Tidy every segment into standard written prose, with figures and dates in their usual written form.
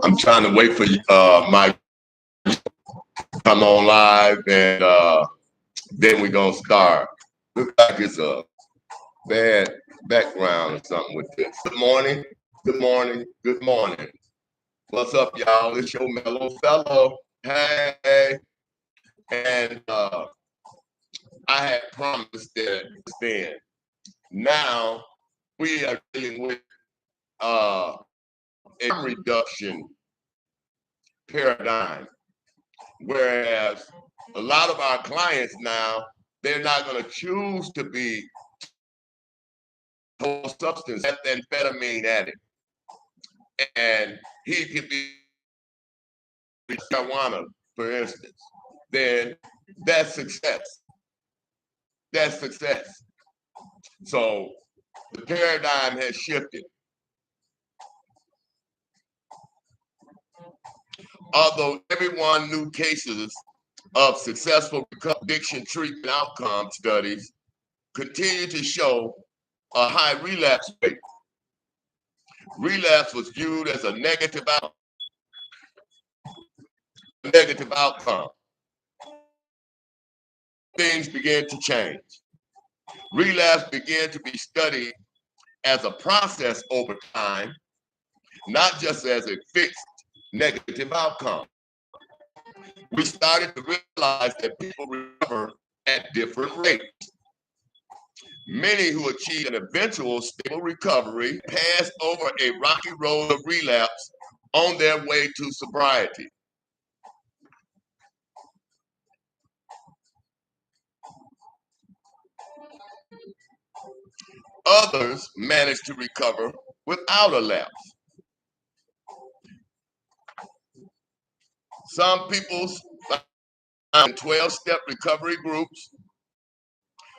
I'm trying to wait for Mike to come on live, and then we're gonna start. Looks like it's a bad background or something with this. Good morning, good morning, good morning. What's up, y'all? It's your mellow fellow. Hey, and I had promised that then. Now we are dealing with a reduction paradigm, whereas a lot of our clients now, they're not going to choose to be whole substance methamphetamine addict, and he could be marijuana, for instance. Then that's success. That's success. So the paradigm has shifted. Although everyone knew cases of successful addiction treatment outcome studies continue to show a high relapse rate. Relapse was viewed as a negative outcome. Things began to change. Relapse began to be studied as a process over time, not just as a fixed negative outcome. We started to realize that people recover at different rates. Many who achieved an eventual stable recovery passed over a rocky road of relapse on their way to sobriety. Others managed to recover without a lapse. Some people found 12-step recovery groups,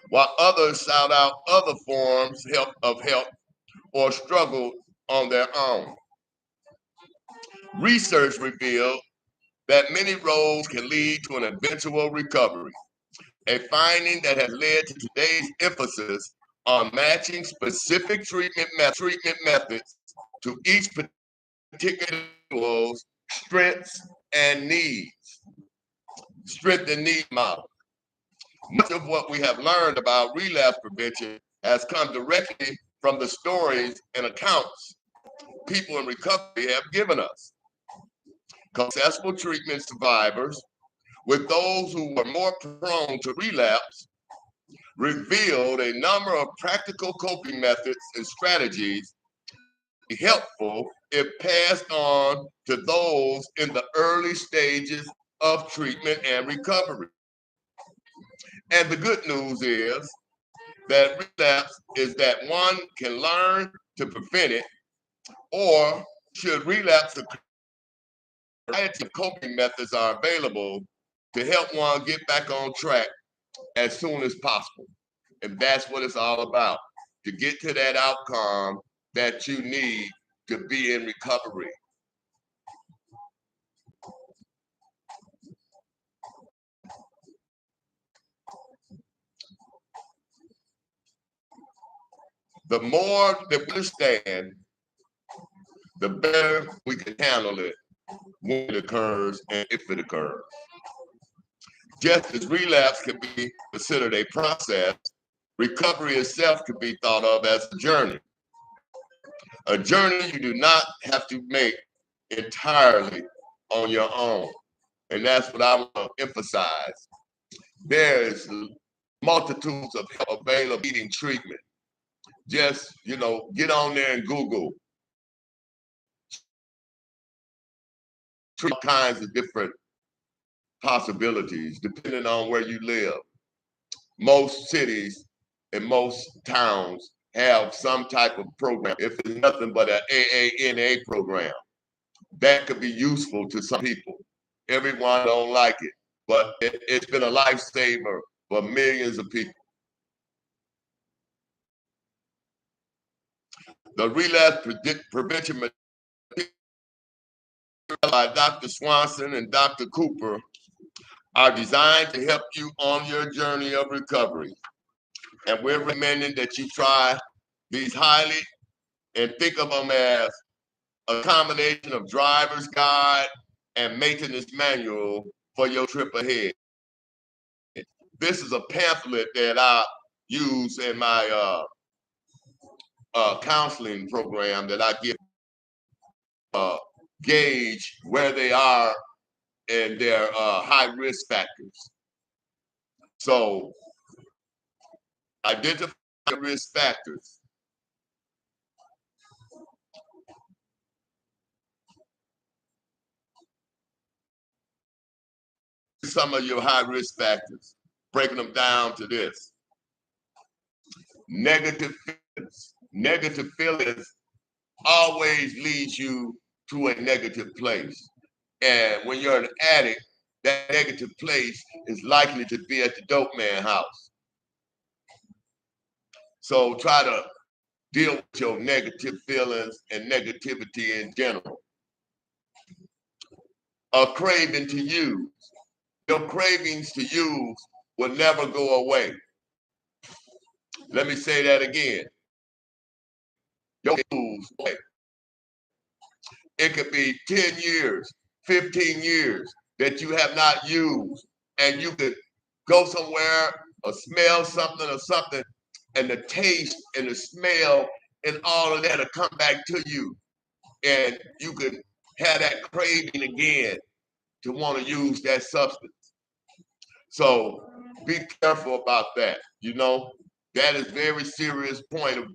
while others sought out other forms of help or struggled on their own. Research revealed that many roads can lead to an eventual recovery, a finding that has led to today's emphasis on matching specific treatment methods to each particular individual's strengths and needs. Strength and need model. Much of what we have learned about relapse prevention has come directly from the stories and accounts people in recovery have given us. Successful treatment survivors, with those who were more prone to relapse, revealed a number of practical coping methods and strategies helpful if passed on to those in the early stages of treatment and recovery. And the good news is that relapse is that one can learn to prevent it, or should relapse occur, a variety of coping methods are available to help one get back on track as soon as possible. And that's what it's all about, to get to that outcome that you need to be in recovery. The more that we understand, the better we can handle it when it occurs and if it occurs. Just as relapse can be considered a process, recovery itself can be thought of as a journey. A journey you do not have to make entirely on your own. And that's what I want to emphasize. There is multitudes of help available eating treatment. Just, get on there and Google all kinds of different possibilities depending on where you live. Most cities and most towns have some type of program. If it's nothing but an AANA program, that could be useful to some people. Everyone don't like it, but it's been a lifesaver for millions of people. The relapse prevention by Dr. Swanson and Dr. Cooper are designed to help you on your journey of recovery. And we're recommending that you try these highly and think of them as a combination of driver's guide and maintenance manual for your trip ahead. This is a pamphlet that I use in my counseling program that I give gauge where they are and their high risk factors. So identify the risk factors. Some of your high risk factors, breaking them down to this. Negative feelings. Negative feelings always leads you to a negative place. And when you're an addict, that negative place is likely to be at the dope man house. So try to deal with your negative feelings and negativity in general. A craving to use. Your cravings to use will never go away. Let me say that again. Your use away. It could be 10 years, 15 years that you have not used, and you could go somewhere or smell something or something, and the taste and the smell and all of that will come back to you, and you could have that craving again to want to use that substance. So be careful about that. You know, that is very serious point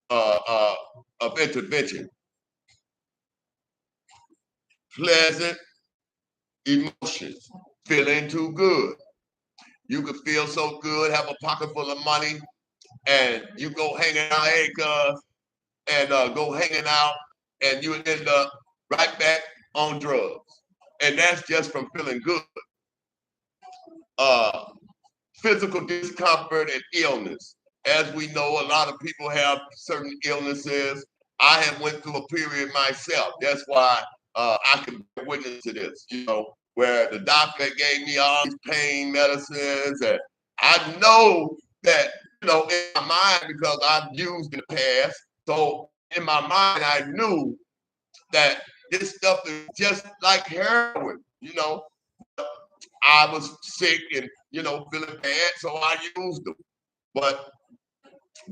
of intervention. Pleasant emotions, feeling too good. You could feel so good, have a pocket full of money, and you go hanging out, hey, cuz, and go hanging out, and you end up right back on drugs. And that's just from feeling good. Uh, Physical discomfort and illness. As we know, a lot of people have certain illnesses. I have went through a period myself. That's why I can bear witness to this, you know, where the doctor gave me all these pain medicines. And I know that, you know, in my mind, because I've used in the past, so in my mind, I knew that this stuff is just like heroin, you know. I was sick and, you know, feeling bad, so I used them. But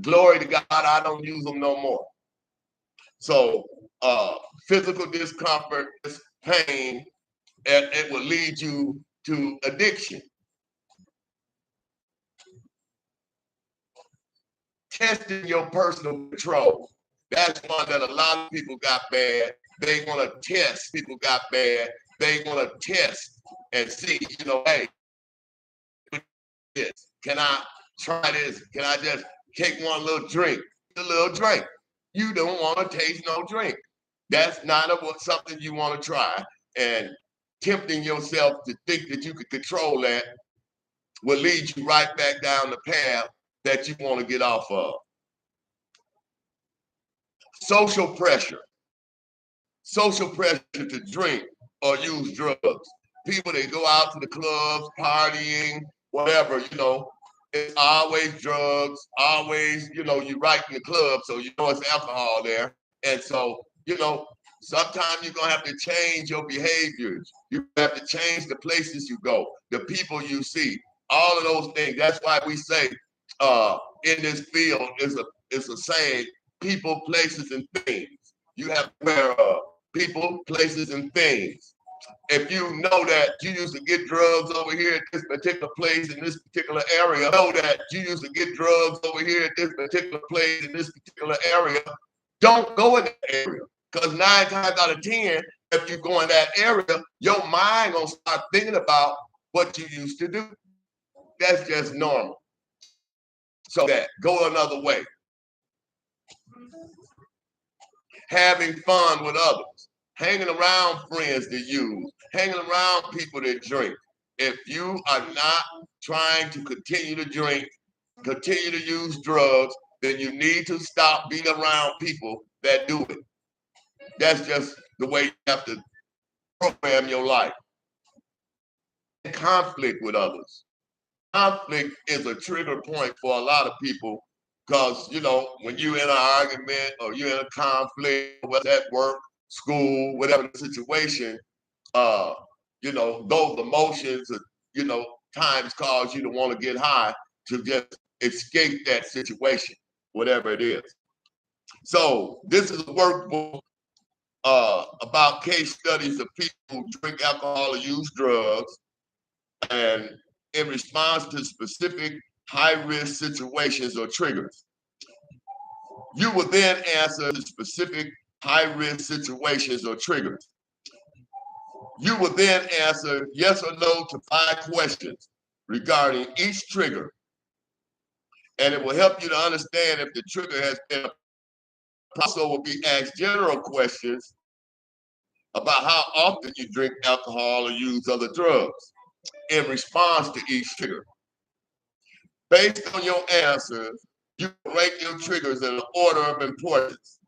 glory to God, I don't use them no more. So physical discomfort, pain, and it will lead you to addiction. Testing your personal control. That's one that a lot of people got bad. They want to test people got bad. They want to test and see, you know, hey, this. Can I try this? Can I just take one little drink? A little drink. You don't want to taste no drink. That's not something you want to try. And tempting yourself to think that you could control that will lead you right back down the path that you want to get off of. Social pressure. Social pressure to drink or use drugs. People that go out to the clubs, partying, whatever, you know, it's always drugs, always, you know, you right in the club, so you know it's alcohol there. And so, you know, sometimes you're gonna have to change your behaviors. You have to change the places you go, the people you see, all of those things. That's why we say in this field is a saying, people, places, and things. You have to wear people, places, and things. If you know that you used to get drugs over here at this particular place in this particular area, know that you used to get drugs over here at this particular place in this particular area, don't go in that area. Because 9 times out of 10, if you go in that area, your mind gonna start thinking about what you used to do. That's just normal. So that go another way. Having fun with others, hanging around friends that use, hanging around people that drink. If you are not trying to continue to drink, continue to use drugs, then you need to stop being around people that do it. That's just the way you have to program your life. Conflict with others. Conflict is a trigger point for a lot of people because, you know, when you're in an argument or you're in a conflict, whether at work school, whatever the situation, those emotions, times cause you to want to get high to just escape that situation, whatever it is. So this is a workbook about case studies of people who drink alcohol or use drugs, and in response to specific high-risk situations or triggers. You will then answer the specific high-risk situations or triggers. You will then answer yes or no to 5 questions regarding each trigger, and it will help you to understand if the trigger has been. Also will be asked general questions about how often you drink alcohol or use other drugs in response to each trigger. Based on your answers, you rank your triggers in an order of importance.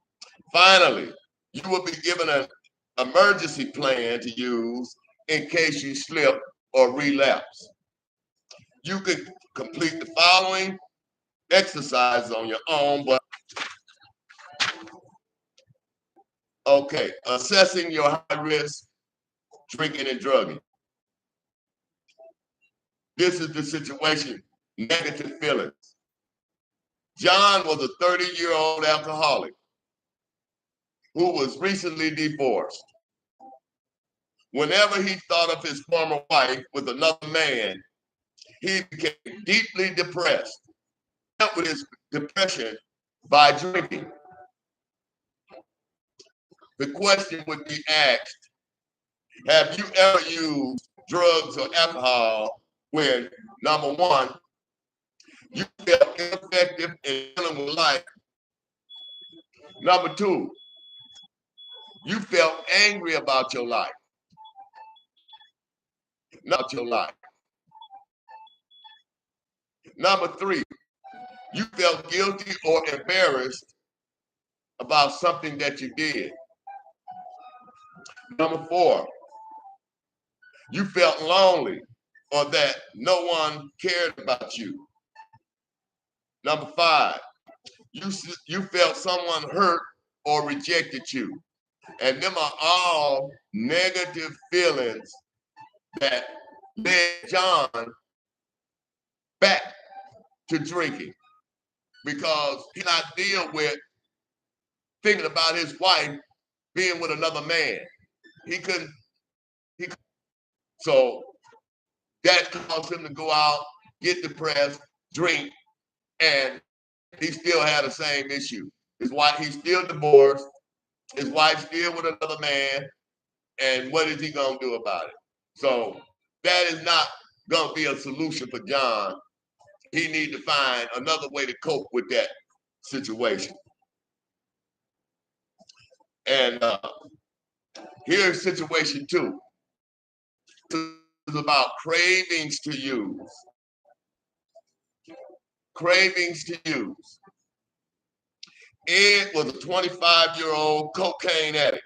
Finally, you will be given an emergency plan to use in case you slip or relapse. You can complete the following exercises on your own, but okay, assessing your high risk drinking and drugging. This is the situation, negative feelings. John was a 30-year-old alcoholic who was recently divorced. Whenever he thought of his former wife with another man, he became deeply depressed. He dealt with his depression by drinking. The question would be asked, have you ever used drugs or alcohol when, number one, you felt ineffective in dealing with life? Number two, you felt angry about your life. Not your life. Number three, you felt guilty or embarrassed about something that you did. Number four, you felt lonely or that no one cared about you. Number five, you felt someone hurt or rejected you. And them are all negative feelings that led John back to drinking, because he not deal with thinking about his wife being with another man. He couldn't. So that caused him to go out, get depressed, drink, and he still had the same issue. His wife, he's still divorced. His wife's still with another man, and what is he gonna do about it? So that is not gonna be a solution for John. He need to find another way to cope with that situation. And here's situation 2. This is about cravings to use. Cravings to use. Ed was a 25-year-old cocaine addict.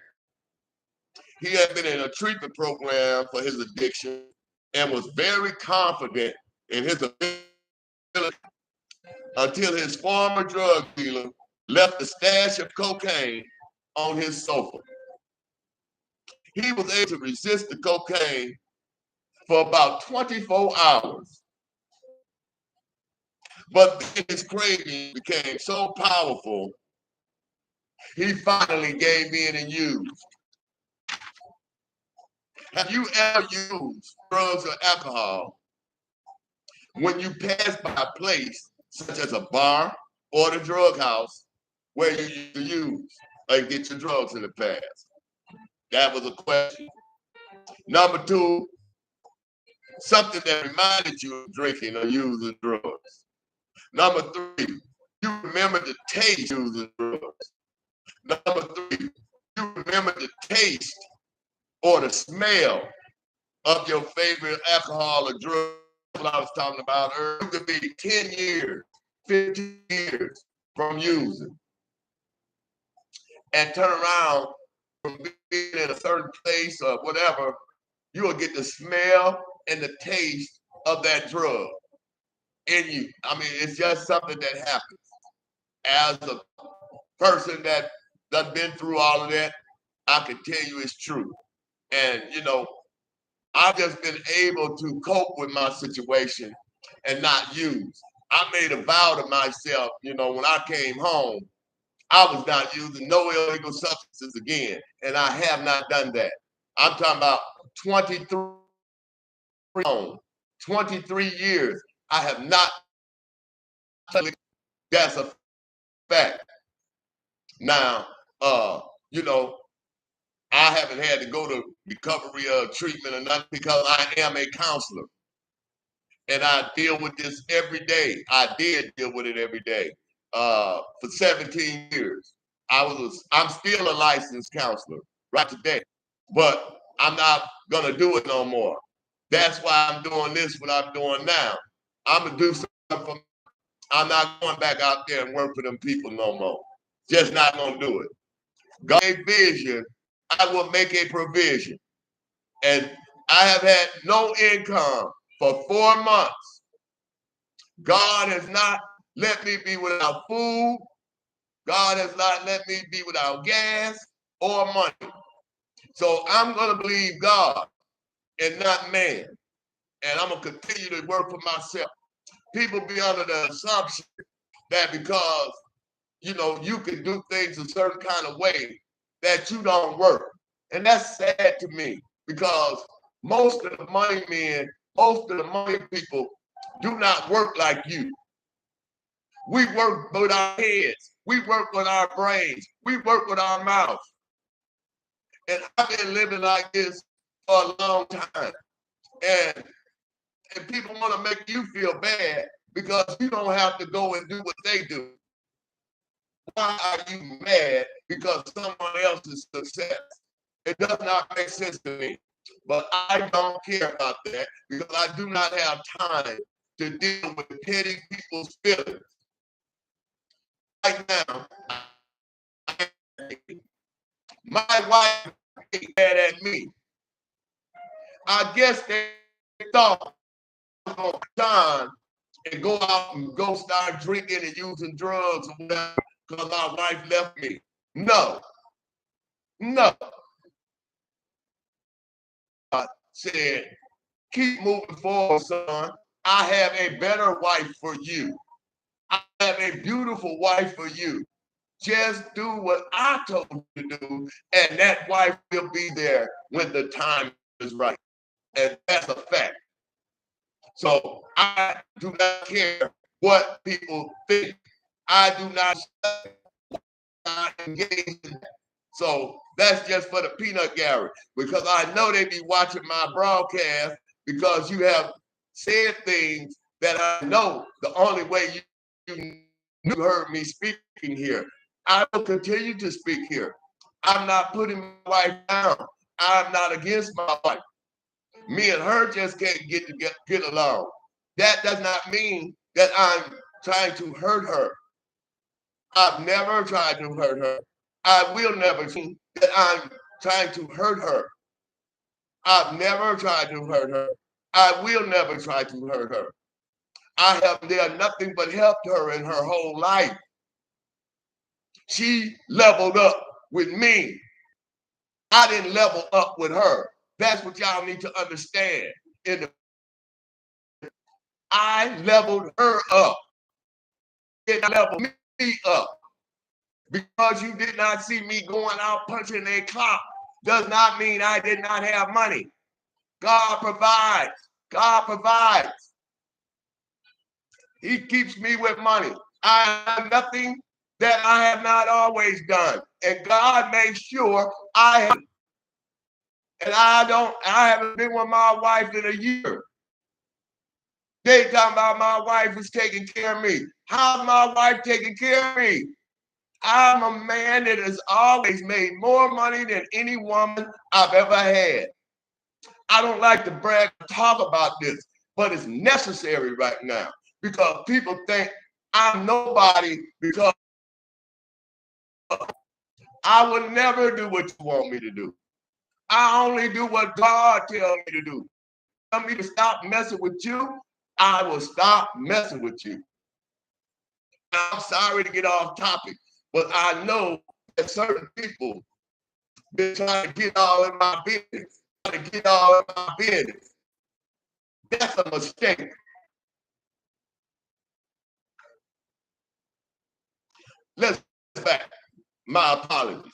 He had been in a treatment program for his addiction and was very confident in his ability until his former drug dealer left a stash of cocaine on his sofa. He was able to resist the cocaine for about 24 hours. But then his craving became so powerful, he finally gave in and used. Have you ever used drugs or alcohol when you pass by a place such as a bar or the drug house where you used to use or get your drugs in the past? That was a question. Number 2, something that reminded you of drinking or using drugs. Number 3, you remember the taste of using drugs. Number 3, you remember the taste or the smell of your favorite alcohol or drug. What I was talking about earlier. You could be 10 years, 15 years from using and turn around from being in a certain place or whatever, you will get the smell and the taste of that drug in you. I mean, it's just something that happens. As a person that done been through all of that, I can tell you it's true. And, I've just been able to cope with my situation and not use. I made a vow to myself, when I came home, I was not using no illegal substances again. And I have not done that. I'm talking about 23 years. I have not. That's a fact. Now, you know, I haven't had to go to recovery or treatment or nothing because I am a counselor. And I deal with this every day. I did deal with it every day for 17 years. I'm still a licensed counselor right today, but I'm not gonna do it no more. That's why I'm doing this, what I'm doing now. I'm gonna do something for me. I'm not going back out there and work for them people no more. Just not gonna do it. God a vision, I will make a provision. And I have had no income for 4 months. God has not let me be without food. God has not let me be without gas or money. So I'm going to believe God and not man. And I'm going to continue to work for myself. People be under the assumption that because, you can do things a certain kind of way that you don't work. And that's sad to me because most of the money men, most of the money people do not work like you. We work with our heads. We work with our brains. We work with our mouths. And I've been living like this for a long time. And people want to make you feel bad because you don't have to go and do what they do. Why are you mad because someone else's success? It does not make sense to me. But I don't care about that because I do not have time to deal with petty people's feelings. Right now, my wife is mad at me. I guess they thought I was going to John and go out and go start drinking and using drugs or whatever because my wife left me. No. I said, keep moving forward, son. I have a better wife for you. I have a beautiful wife for you. Just do what I told you to do, and that wife will be there when the time is right. And that's a fact. So I do not care what people think. I do not engage in that. So that's just for the peanut gallery because I know they be watching my broadcast because you have said things that I know the only way you heard me speaking here. I will continue to speak here. I'm not putting my wife down. I'm not against my wife. Me and her just can't get along. That does not mean that I'm trying to hurt her. I've never tried to hurt her. I will never see that I'm trying to hurt her. I've never tried to hurt her. I will never try to hurt her. I have done nothing but helped her in her whole life. She leveled up with me. I didn't level up with her. That's what y'all need to understand. I leveled her up. It leveled me up. Because you did not see me going out punching a clock does not mean I did not have money. God provides. God provides. He keeps me with money. I have nothing that I have not always done. And God makes sure I have. And I haven't been with my wife in a year. They talking about my wife is taking care of me. How's my wife taking care of me? I'm a man that has always made more money than any woman I've ever had. I don't like to brag or talk about this, but it's necessary right now because people think I'm nobody because I will never do what you want me to do. I only do what God tells me to do. Tell me to stop messing with you, I will stop messing with you. I'm sorry to get off topic, but I know that certain people been trying to get all in my business. Trying to get all in my business. That's a mistake. Let's back. My apologies.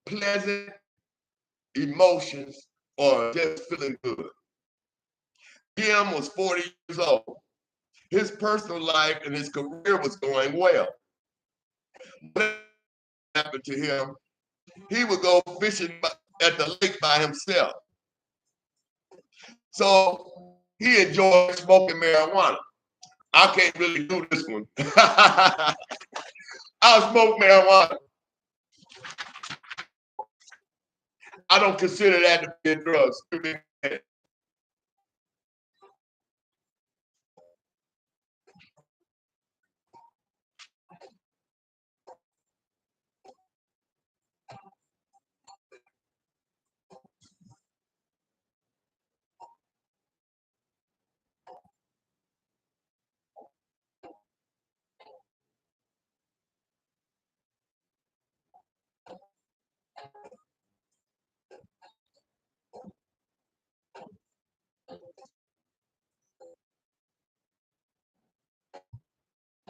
Pleasant emotions or just feeling good. Jim was 40 years old. His personal life and his career was going well. What happened to him? He would go fishing at the lake by himself. So he enjoyed smoking marijuana. I can't really do this one. I smoke marijuana. I don't consider that to be a drug.